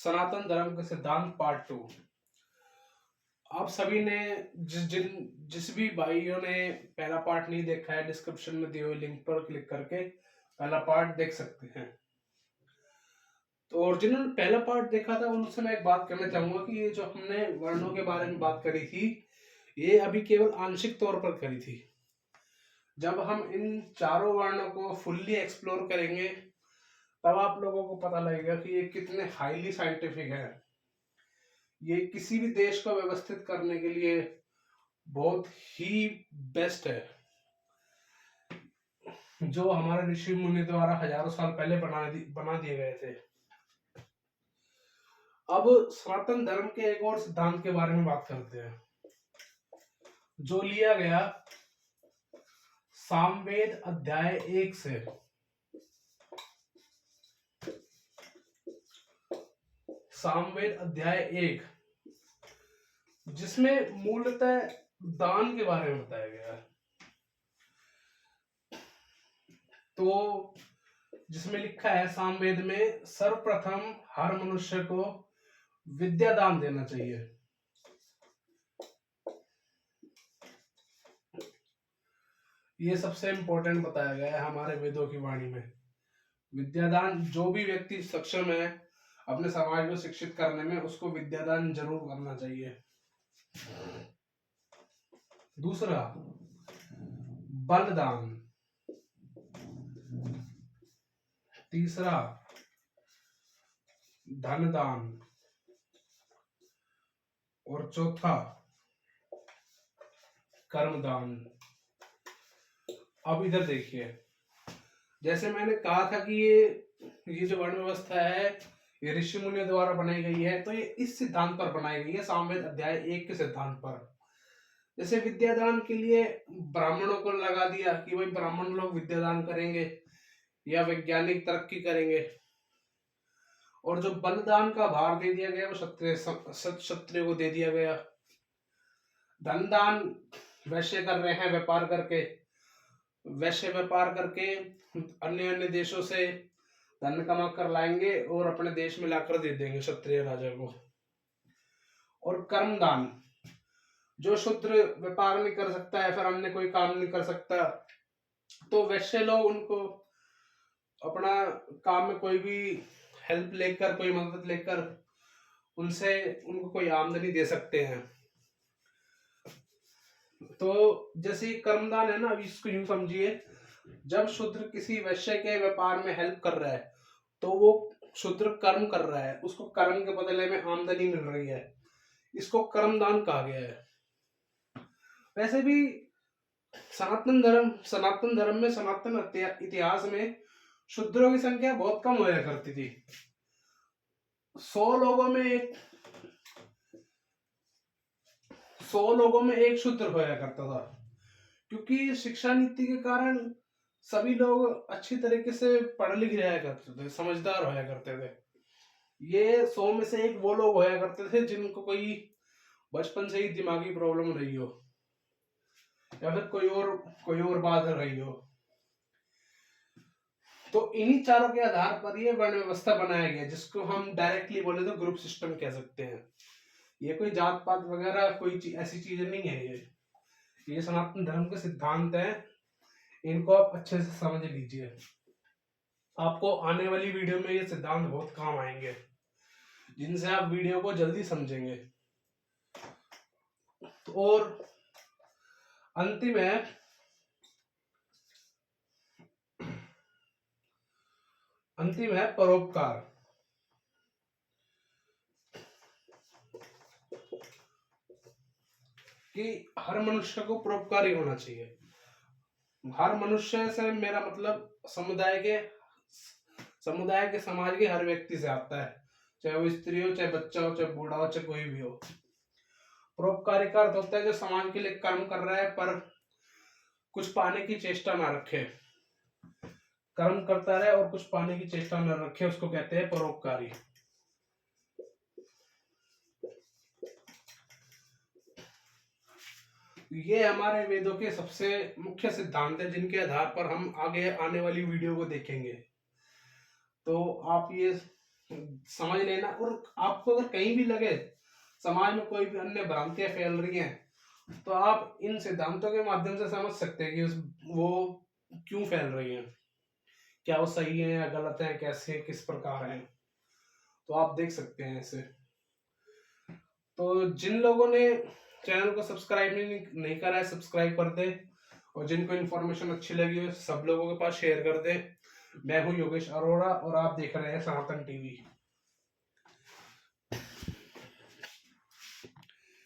सनातन धर्म के सिद्धांत पार्ट 2। आप सभी ने जिस भी भाइयों ने पहला पार्ट नहीं देखा है, डिस्क्रिप्शन में दिए हुए लिंक पर क्लिक करके पहला पार्ट देख सकते हैं। तो और जिन्होंने पहला पार्ट देखा था उनसे मैं एक बात कहना चाहूंगा कि ये जो हमने वर्णों के बारे में बात करी थी, ये अभी केवल आंशिक तौर पर करी थी। जब हम इन चारों वर्णों को फुल्ली एक्सप्लोर करेंगे तब आप लोगों को पता लगेगा कि ये कितने हाईली साइंटिफिक है। ये किसी भी देश को व्यवस्थित करने के लिए बहुत ही बेस्ट है, जो हमारे ऋषि मुनि द्वारा हजारों साल पहले बना दिए गए थे। अब सनातन धर्म के एक और सिद्धांत के बारे में बात करते हैं, जो लिया गया सामवेद अध्याय 1 से। सामवेद अध्याय 1, जिसमें मूलतः दान के बारे में बताया गया है। तो जिसमें लिखा है सामवेद में सर्वप्रथम हर मनुष्य को विद्या दान देना चाहिए। ये सबसे इंपॉर्टेंट बताया गया है हमारे वेदों की वाणी में। विद्यादान, जो भी व्यक्ति सक्षम है अपने समाज को शिक्षित करने में, उसको विद्यादान जरूर करना चाहिए। दूसरा, बलदान। तीसरा, धनदान। और चौथा, कर्मदान। अब इधर देखिए, जैसे मैंने कहा था कि ये जो वर्ण व्यवस्था है ये ऋषि मुनियों द्वारा बनाई गई है, तो ये इस सिद्धांत पर बनाई गई है, सामवेद अध्याय 1 के सिद्धांत पर। जैसे विद्यादान के लिए ब्राह्मणों को लगा दिया कि भाई ब्राह्मण लोग विद्यादान करेंगे या वैज्ञानिक तरक्की करेंगे, और जो बलिदान का भार दे दिया गया वो क्षत्रिय को दे दिया गया। धनदान वैश्य कर रहे हैं, व्यापार करके, वैश्य व्यापार करके अन्य अन्य देशों से धन कमा कर लाएंगे और अपने देश में लाकर दे देंगे क्षत्रिय राजा को। और कर्मदान, जो शूद्र व्यापार नहीं कर सकता है, फिर अन्य कोई काम नहीं कर सकता, तो वैश्य लोग उनको अपना काम में कोई भी हेल्प लेकर, कोई मदद लेकर उनसे उनको कोई आमदनी दे सकते हैं। तो जैसे कर्मदान है ना, अभी इसको यूं समझिए, जब शूद्र किसी वैश्य के व्यापार में हेल्प कर रहा है तो वो शूद्र कर्म कर रहा है, उसको कर्म के बदले में आमदनी मिल रही है, इसको कर्मदान कहा गया है। वैसे भी सनातन धर्म में, सनातन इतिहास में शूद्रों की संख्या बहुत कम होया करती थी। 100 लोगों में एक शूद्र होया करता था, क्योंकि शिक्षा नीति के कारण सभी लोग अच्छी तरीके से पढ़ लिख जाया करते थे, समझदार होया करते थे। ये 100 में से एक वो लोग होया करते थे जिनको कोई बचपन से ही दिमागी प्रॉब्लम रही हो या फिर कोई और बात रही हो। तो इन्हीं चारों के आधार पर ये वर्ण व्यवस्था बनाया गया, जिसको हम डायरेक्टली बोले तो ग्रुप सिस्टम कह सकते हैं। ये कोई जात पात वगैरह कोई ऐसी चीजें नहीं है। ये सनातन धर्म के सिद्धांत है, इनको आप अच्छे से समझ लीजिए। आपको आने वाली वीडियो में ये सिद्धांत बहुत काम आएंगे, जिनसे आप वीडियो को जल्दी समझेंगे। और अंतिम है परोपकार। कि हर मनुष्य को परोपकारी होना चाहिए। हर मनुष्य से मेरा मतलब समुदाय के समाज के हर व्यक्ति से आता है, चाहे वो स्त्री हो, चाहे बच्चा हो, चाहे बूढ़ा हो, चाहे कोई भी हो। परोपकारी का अर्थ होता है जो समाज के लिए कर्म कर रहा है पर कुछ पाने की चेष्टा ना रखे, कर्म करता रहे और कुछ पाने की चेष्टा न रखे, उसको कहते हैं परोपकारी। ये हमारे वेदों के सबसे मुख्य सिद्धांत है, जिनके आधार पर हम आगे आने वाली वीडियो को देखेंगे। तो आप ये समझ लेना। और आपको अगर कहीं भी लगे समाज में कोई भी अन्य भ्रांतियां फैल रही हैं तो आप इन सिद्धांतों के माध्यम से समझ सकते हैं कि वो क्यों फैल रही हैं, क्या वो सही है या गलत है, कैसे किस प्रकार है, तो आप देख सकते हैं ऐसे। तो जिन लोगों ने चैनल को सब्सक्राइब नहीं करा है, सब्सक्राइब कर दे, और जिनको इन्फॉर्मेशन अच्छी लगी हो सब लोगों के पास शेयर कर दे। मैं हूं योगेश अरोड़ा और आप देख रहे हैं सनातन टीवी।